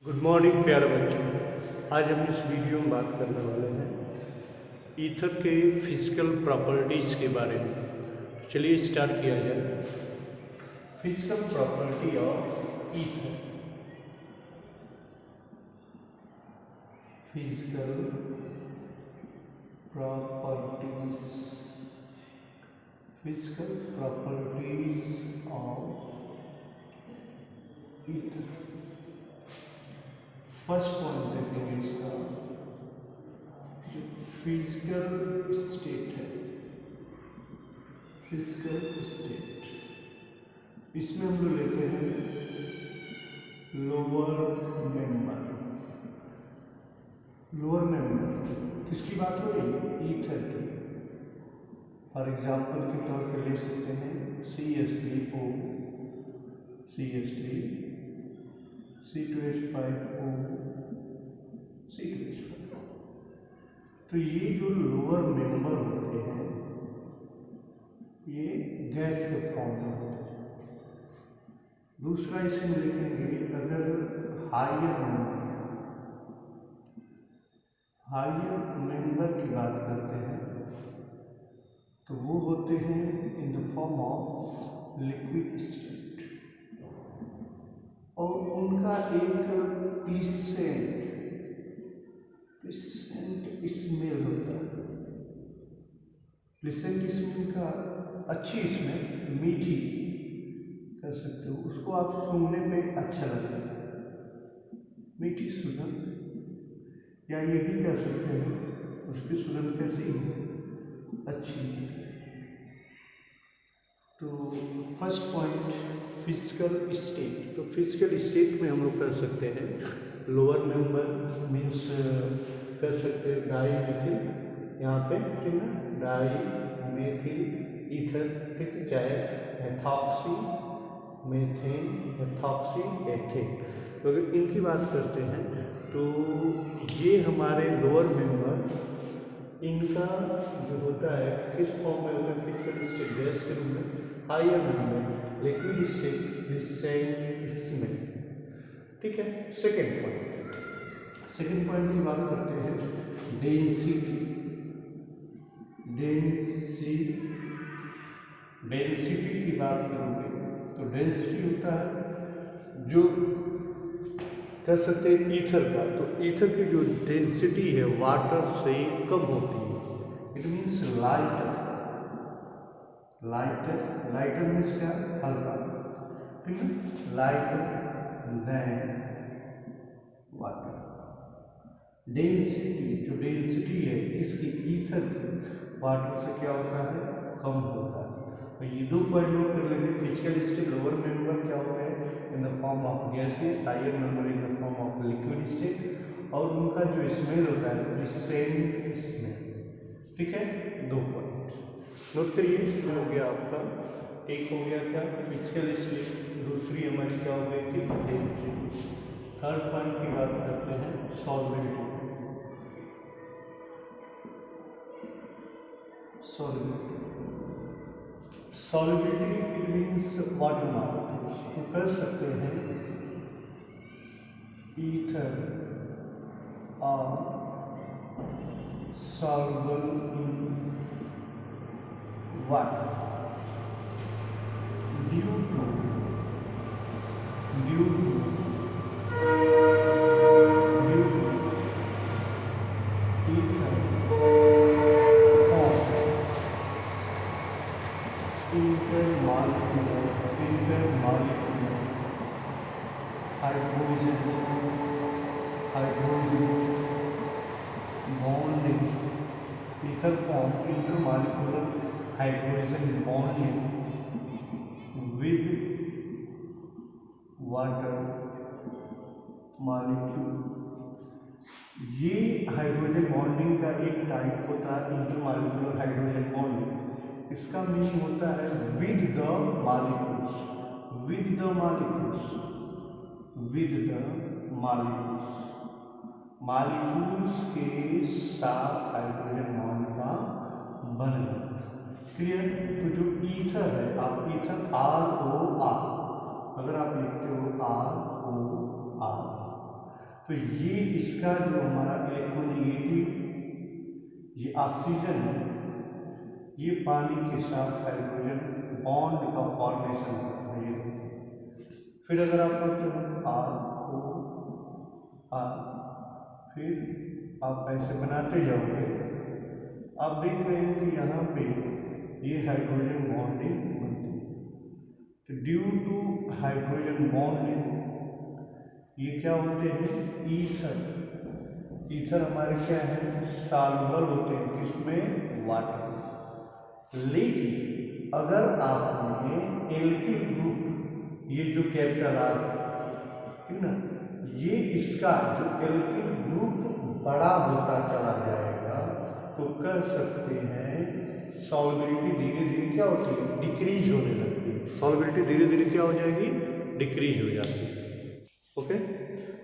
Good morning प्यारे बच्चों। आज हम इस वीडियो में बात करने वाले हैं ईथर के फिजिकल प्रॉपर्टीज़ के बारे में। चलिए स्टार्ट किया जाए। Physical property of ether. Physical properties. Physical properties of ether. First point देखेंगे इसका, जो फिजिकल स्टेट है। फिजिकल स्टेट, इसमें हम लोग लेते हैं लोअर मेंबर। लोअर मेंबर किसकी बात हो रही है? ईथर की। फॉर एग्जाम्पल के तौर पे ले सकते हैं CH3O, CH3, C2H5O, C2H5O। तो ये जो लोअर मेंबर होते हैं ये गैस के फॉर्म में होते हैं। दूसरा इसमें लिखेंगे, अगर हायर मेंबर की बात करते हैं तो वो होते हैं इन the form of liquid state, और उनका एक प्लीसेंट स्मेल होता है। प्लीसेंट स्मेल का अच्छी स्मेल, मीठी कह सकते हो, उसको आप सूंघने पे अच्छा लगता है, मीठी सुगंध, या ये भी कह सकते हैं उसकी सुगंध कैसी अच्छी। तो फर्स्ट पॉइंट फिजिकल स्टेट। तो फिजिकल स्टेट में हम लोग कर सकते हैं लोअर मेंबर मीन्स कर सकते हैं डाई मेथिल, यहाँ पे ठीक है, डाई मेथिल ईथर, ठीक है, चाहे एथॉक्सी मेथेन, एथॉक्सी एथेन। तो अगर इनकी बात करते हैं तो ये हमारे लोअर मेंबर, इनका जो होता है किस फॉर्म में होता है? फिजिकल स्टेट गैस के रूप में, higher member liquid state pleasant smell, ठीक है। सेकेंड पॉइंट की बात करते हैं डेंसिटी। डेंसिटी की बात करोगे तो डेंसिटी होता है जो कह सकते हैं ईथर का। तो ईथर की जो डेंसिटी है वाटर से कम होती है। इट मीन्स लाइटर मीन्स क्या? हल्का, ठीक है, लाइटर देन वाटर। डेंसिटी, जो डेंसिटी है इसकी ईथर की वाटर से क्या होता है? कम होता है। तो ये दो पॉइंट नोट कर लेंगे। फिजिकल स्टेट लोअर मेंबर क्या होता है? In the form of gases, higher member in the form of liquid state, और उनका जो स्मेल होता है प्लीसेंट स्मेल, ठीक है। दो पॉइंट नोट करिए। हो गया आपका, एक हो गया क्या? फिजिकल स्टेट, दूसरी हमारी क्या हो गई थी? डेंसिटी। थर्ड पॉइंट की बात करते हैं solvability. Solvability it means water molecules. तो कर सकते हैं ether are soluble in water due to ether forms intermolecular hydrogen bonding. Ether form intermolecular hydrogen bonding with water molecule। ये हाइड्रोजन बॉन्डिंग का एक टाइप होता है इंटरमॉलिक्यूलर हाइड्रोजन बॉन्डिंग। इसका मीनिंग होता है with the molecules, with the molecules, with the molecules, molecules के साथ हाइड्रोजन बॉन्ड का बनना। क्लियर? तो जो ईथर है, आप ईथर ROR, अगर आप लिखते हो ROR, तो ये इसका जो हमारा इलेक्ट्रोनेगेटिव ये ऑक्सीजन है, ये पानी के साथ हाइड्रोजन बॉन्ड का फॉर्मेशन करता है। ये देखिए, फिर अगर आप पढ़ते हो R, फिर आप ऐसे बनाते जाओगे, आप देख रहे हैं कि यहाँ पे ये हाइड्रोजन बॉन्डिंग बनती है। तो ड्यू टू हाइड्रोजन बॉन्डिंग ये क्या होते हैं, ईथर। ईथर हमारे क्या है, सॉल्युबल होते हैं, किसमें, वाटर। लेकिन अगर आपने एल्किल ग्रुप, ये जो कैपिटल आर, ठीक ना, ये इसका जो एल्किल ग्रुप बड़ा होता चला जाएगा तो कह सकते हैं सॉल्युबिलिटी धीरे धीरे क्या होती है, डिक्रीज होने लगती है। सॉल्युबिलिटी धीरे धीरे क्या हो जाएगी, डिक्रीज हो जाती है। ओके,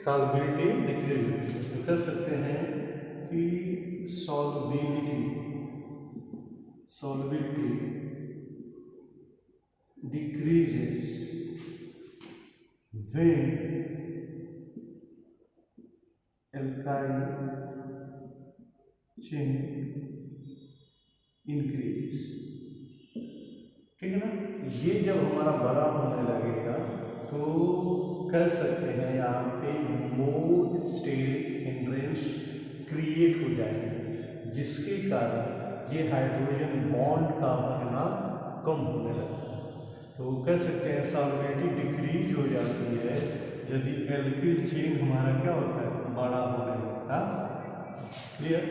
सॉल्युबिलिटी डिक्रीज, तो कह सकते हैं कि solubility decreases when alkyl chain increase, ठीक है ना। ये जब हमारा बड़ा होने लगेगा तो कह सकते हैं यहाँ पे मोर स्टेरिक हिंड्रेंस क्रिएट हो जाएंगे, जिसके कारण ये हाइड्रोजन बॉन्ड का बनना कम होने लगता है। तो कह सकते हैं सॉल्युबिलिटी डिक्रीज हो जाती है यदि एल्किल चेन हमारा क्या होता है, बड़ा होने लगता। क्लियर।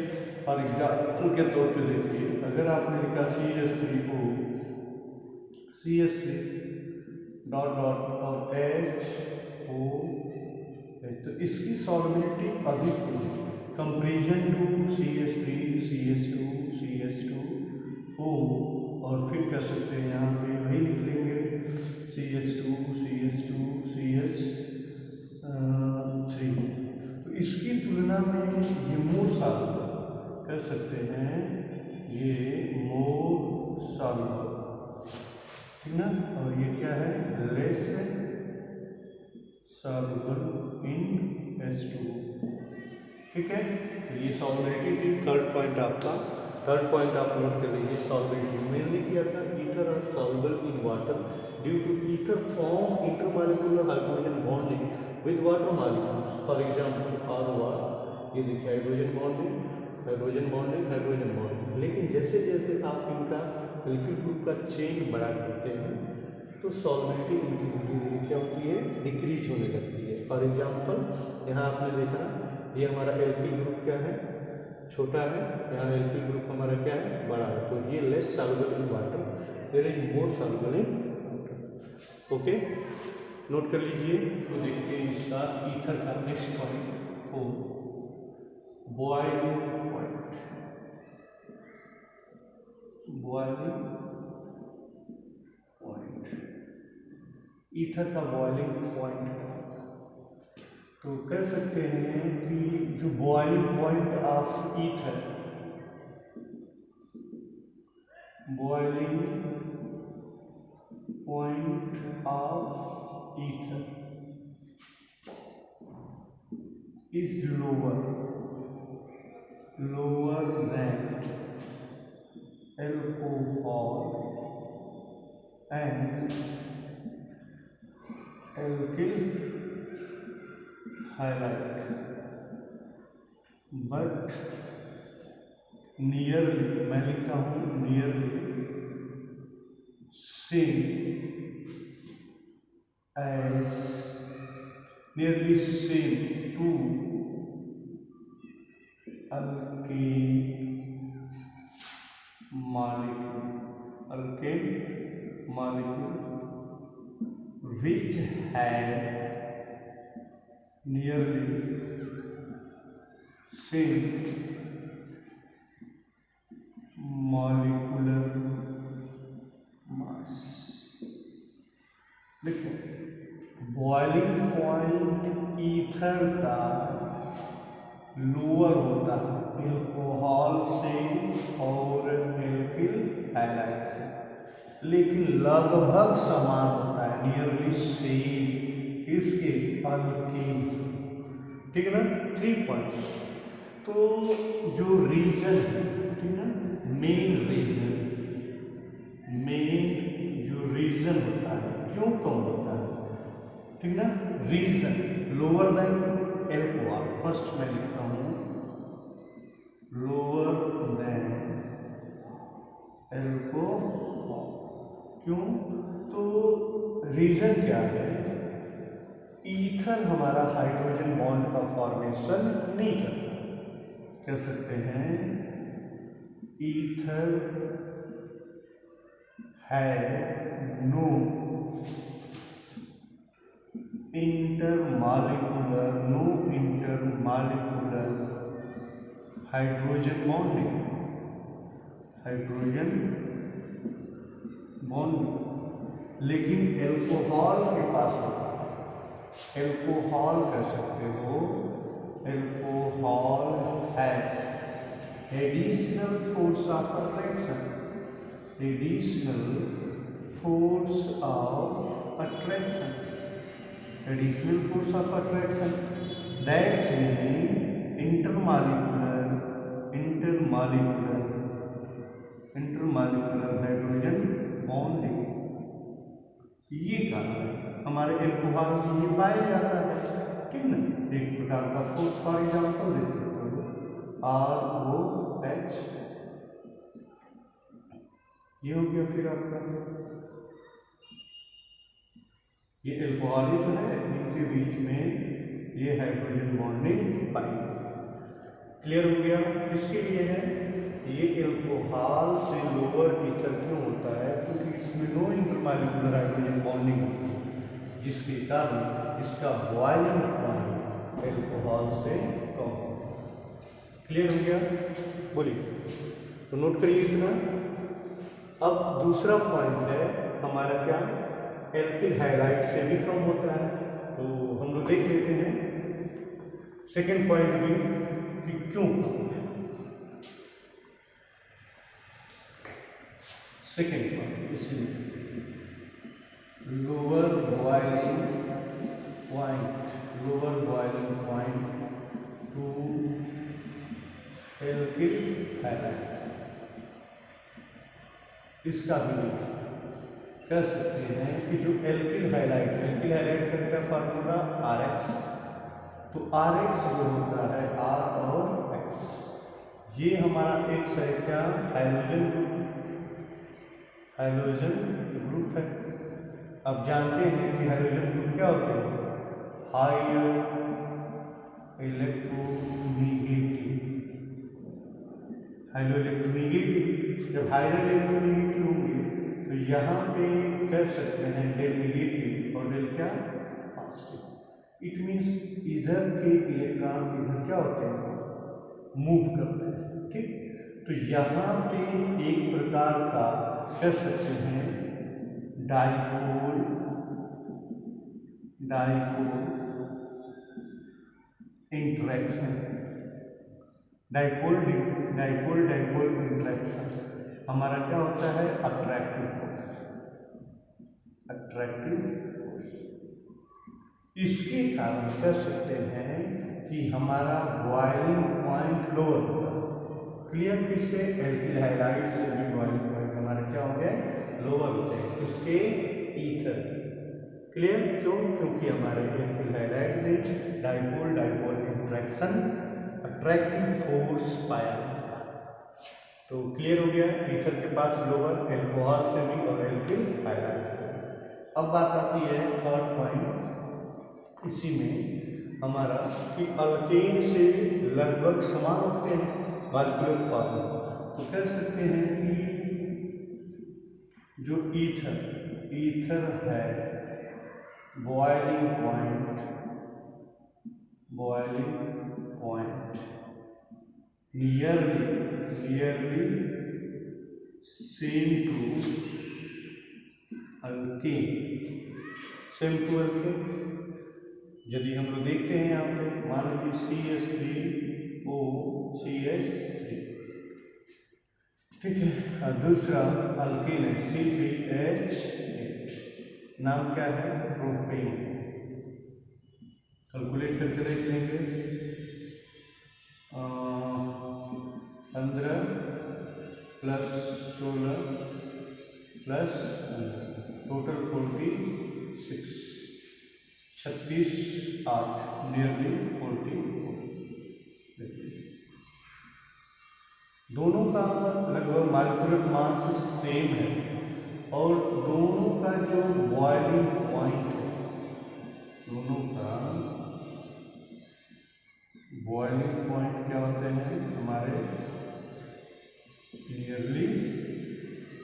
फॉर एग्जाम्पल के तौर पे देखिए, अगर आपने लिखा CH3O CH3 डॉट डॉट और HO, तो इसकी सॉल्युबिलिटी अधिक होगी comparison to CH3 CH2 CH2O, और फिर कह सकते हैं यहाँ पे वही लिख लेंगे CH2 CH2 CH3। तो इसकी तुलना में ये मोर सॉल्युबल, कह सकते हैं ये मोर सॉल्युबल, ठीक ना, और ये क्या है, लेस सॉल्युबल इन H2O, ठीक है। तो ये सॉल्युबिलिटी थी। थर्ड पॉइंट आपका, थर्ड पॉइंट आप नोट कर लीजिए, सॉल्युबिलिटी मेनली किया था ether are soluble in water due to ether form intermolecular hydrogen bonding with water molecules, for example R, ये देखिए hydrogen bonding hydrogen bonding hydrogen bonding. लेकिन जैसे जैसे आप इनका एल्किल ग्रुप का चेन बड़ा करते हैं तो सॉल्युबिलिटी इनकी धीरे धीरे क्या होती है, डिक्रीज होने लगती है। फॉर एग्जांपल यहाँ आपने देखा, ये हमारा एल्किल ग्रुप क्या है, छोटा है, यहाँ एल्किल ग्रुप हमारा क्या है, बड़ा है, तो ये less soluble in water, there is more soluble in water. Okay, note कर लीजिए। तो देखते हैं इसका ईथर का next point 4, boiling point. Boiling point, ether का बॉइलिंग पॉइंट क्या होता है, तो कह सकते हैं कि जो boiling point of ether, boiling point of ether is lower than alcohol and alkyl halide, but nearly, मैं लिखता हूँ nearly same as, nearly same to alkane molecule which had nearly same molecular mass। देखो, boiling point ether का lower होता है alcohol से और alkyl halide से, लेकिन लगभग समान होता है, नियरली सेम, किसके, अल्कीन। ठीक है ना, 3 पॉइंट्स। तो जो रीजन है, ठीक है ना, मेन जो रीजन होता है क्यों कम होता है, ठीक है ना, reason lower than alcohol. First मैं लिखता हूँ लोअर देन एल्कोहल। क्यों? तो रीजन क्या है, ईथर हमारा हाइड्रोजन बॉन्ड का फॉर्मेशन नहीं करता। कह सकते हैं ईथर है नो इंटरमॉलिक्यूलर हाइड्रोजन बॉन्ड, लेकिन एल्कोहल के पास होता है। एल्कोहल कह सकते हो, एल्कोहल है additional force of attraction, additional force of attraction that's mean intermolecular hydrogen bonding. ये कारण है हमारे एल्कोहल में ये पाया जाता है, ठीक ना। एक प्रकार का फोर्स फॉर एग्जाम्पल देख सकते हो ROH, ये हो गया। फिर आपका ये एल्कोहल जो है इनके बीच में ये हाइड्रोजन बॉन्डिंग पाई। क्लियर हो गया? किसके लिए है ये? एल्कोहल से लोअर ईथर क्यों होता है? क्योंकि इसमें नो इंटरमॉलिक्यूलर हाइड्रोजन बॉन्डिंग होती है, जिसके कारण इसका बॉइलिंग पॉइंट एल्कोहल से कम होता है। क्लियर हो गया? बोलिए, तो नोट करिए इतना। अब दूसरा पॉइंट है हमारा क्या, एल्किल हाइलाइट से भी कम होता है। तो हम लोग देख लेते हैं सेकेंड पॉइंट भी कि क्यों कम है। सेकेंड पॉइंट इसलिए lower boiling point two alkyl highlight, इसका भी कह सकते हैं कि जो एल्किल हाइलाइट का फार्मूला RH, तो RH जो होता है R और X, ये हमारा X है क्या, हाइड्रोजन ग्रुप है। अब जानते हैं कि हाइड्रोजन ग्रुप क्या होते हैं, हायर इलेक्ट्रोनेगेटिव। जब हायर इलेक्ट्रोनेगेटिव होंगे तो यहाँ पे कह सकते हैं डेल नेगेटिव और डेल क्या, पॉजिटिव। इट मीन्स इधर के इलेक्ट्रॉन इधर क्या होते हैं, मूव करते हैं, ठीक। तो यहाँ पे एक प्रकार का कह सकते हैं डाइपोल इंटरेक्शन, डाइपोल इंटरेक्शन हमारा क्या होता है, अट्रैक्टिव फोर्स। इसके कारण कह सकते हैं कि हमारा बॉइलिंग पॉइंट लोअर होगा। क्लियर? किससे, एल्किल हाइलाइट से भी बॉइलिंग पॉइंट हमारे क्या हो गए, लोअर होते हैं। किसके, ईथर। क्लियर? क्यों? क्योंकि हमारे एल्किल हाइलाइट में डाइपोल इंटरेक्शन अट्रैक्टिव फोर्स पाया गया। तो क्लियर हो गया, ईथर के पास लोअर, एल्कोहल से भी और एल्किल हाइलाइट से भी। अब बात आती है थर्ड पॉइंट इसी में हमारा कि अल्केन से लगभग समान होते हैं मॉलिक्यूलर फॉर्मूला। तो कह सकते हैं कि जो ईथर है boiling point nearly same to alkane. यदि हम लोग देखते हैं यहाँ पे मान लीजिए CH3OCH3, ठीक है, और दूसरा अल्केन है C3H8, नाम क्या है, प्रोपेन। कैलकुलेट करके देख लेंगे। 15 प्लस 16 प्लस टोटल 46, 36 8 नियरली 44। दोनों का लगभग मॉलिक्यूलर मास सेम है और दोनों का जो बॉइलिंग पॉइंट है, दोनों का बॉइलिंग पॉइंट क्या होते हैं हमारे नियरली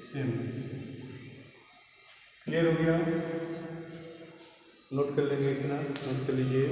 सेम। क्लियर हो गया? नोट कर लेंगे, इतना नोट कर लीजिए।